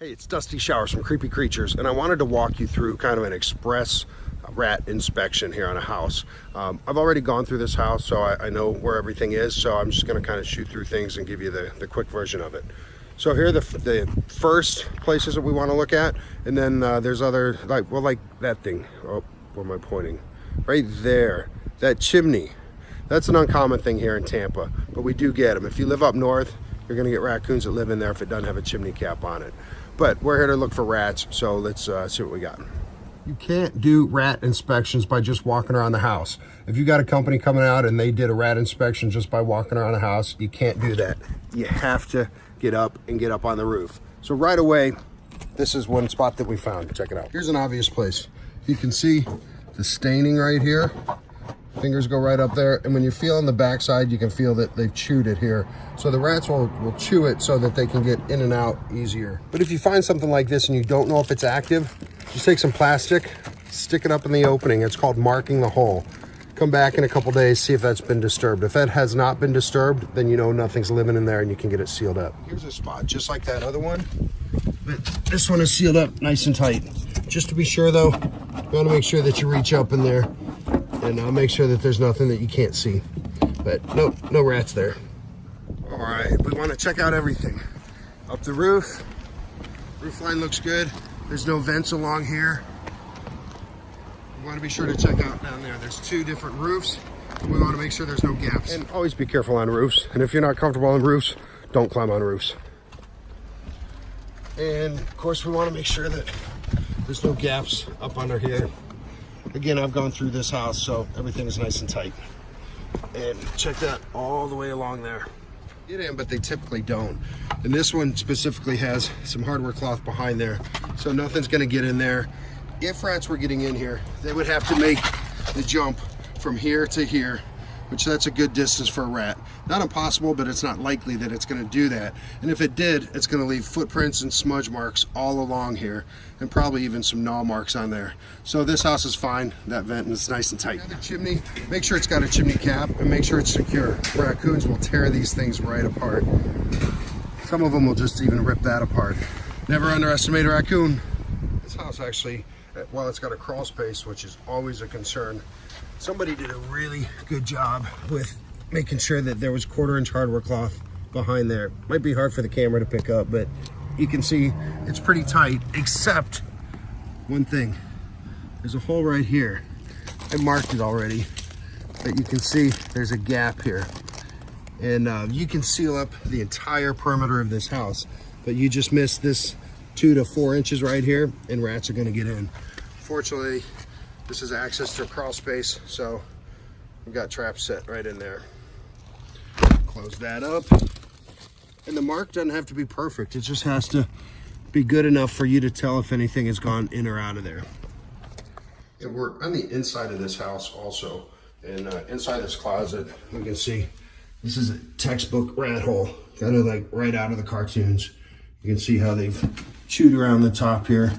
Hey, it's Dusty Showers from Creepy Creatures, and I wanted to walk you through kind of an express rat inspection here on a house. I've already gone through this house, so I know where everything is, so I'm just going to kind of shoot through things and give you the quick version of it. So here are the first places that we want to look at, and then there's other, like that thing. Oh, where am I pointing? Right there, that chimney. That's an uncommon thing here in Tampa, but we do get them. If you live up north, you're going to get raccoons that live in there if it doesn't have a chimney cap on it. But we're here to look for rats, so let's see what we got. You can't do rat inspections by just walking around the house. If you got a company coming out and they did a rat inspection just by walking around the house, you can't do that. You have to get up on the roof. So right away, this is one spot that we found. Check it out. Here's an obvious place. You can see the staining right here. Fingers go right up there, and when you feel on the backside, you can feel that they've chewed it here. So the rats will chew it so that they can get in and out easier. But if you find something like this and you don't know if it's active, just take some plastic, stick it up in the opening. It's called marking the hole. Come back in a couple days, see if that's been disturbed. If that has not been disturbed, then you know nothing's living in there and you can get it sealed up. Here's a spot just like that other one, but this one is sealed up nice and tight. Just to be sure though, you want to make sure that you reach up in there and I'll make sure that there's nothing that you can't see. But no rats there. All right, we want to check out everything. Up the roof. Roof line looks good. There's no vents along here. We want to be sure to check out down there. There's two different roofs. We want to make sure there's no gaps. And always be careful on roofs. And if you're not comfortable on roofs, don't climb on roofs. And of course, we want to make sure that there's no gaps up under here. Again, I've gone through this house, so everything is nice and tight. And check that all the way along there. Get in, but they typically don't. And this one specifically has some hardware cloth behind there, so nothing's gonna get in there. If rats were getting in here, they would have to make the jump from here to here, which that's a good distance for a rat. Not impossible, but it's not likely that it's gonna do that. And if it did, it's gonna leave footprints and smudge marks all along here, and probably even some gnaw marks on there. So this house is fine. That vent is nice and tight. The chimney, make sure it's got a chimney cap and make sure it's secure. Raccoons will tear these things right apart. Some of them will just even rip that apart. Never underestimate a raccoon. This house actually, while it's got a crawl space, which is always a concern, somebody did a really good job with making sure that there was 1/4-inch hardware cloth behind there. Might be hard for the camera to pick up, but you can see it's pretty tight, except one thing. There's a hole right here. I marked it already, but you can see there's a gap here. And you can seal up the entire perimeter of this house, but you just missed this 2 to 4 inches right here, and rats are gonna get in. Fortunately, this is access to a crawl space, so we've got traps set right in there. Close that up. And the mark doesn't have to be perfect. It just has to be good enough for you to tell if anything has gone in or out of there. And we're on the inside of this house also. And inside this closet, you can see this is a textbook rat hole, kind of like right out of the cartoons. You can see how they've chewed around the top here,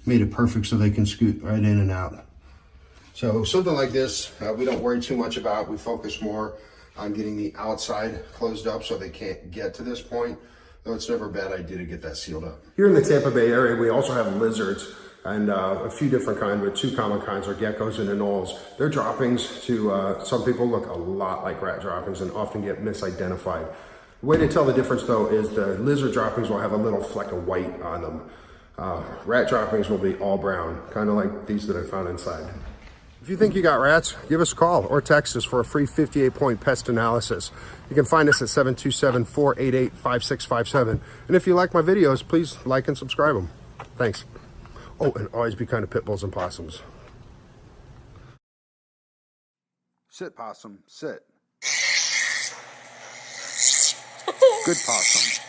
made it perfect so they can scoot right in and out. So something like this, we don't worry too much about. We focus more on getting the outside closed up so they can't get to this point, though it's never a bad idea to get that sealed up. Here in the Tampa Bay area, we also have lizards, and a few different kinds, but two common kinds are geckos and anoles. Their droppings to some people look a lot like rat droppings and often get misidentified. The way to tell the difference though is the lizard droppings will have a little fleck of white on them. Rat droppings will be all brown, kind of like these that I found inside. If you think you got rats, give us a call or text us for a free 58-point pest analysis. You can find us at 727-488-5657. And if you like my videos, please like and subscribe them. Thanks. Oh, and always be kind to pit bulls and possums. Sit, possum, sit. Good possum.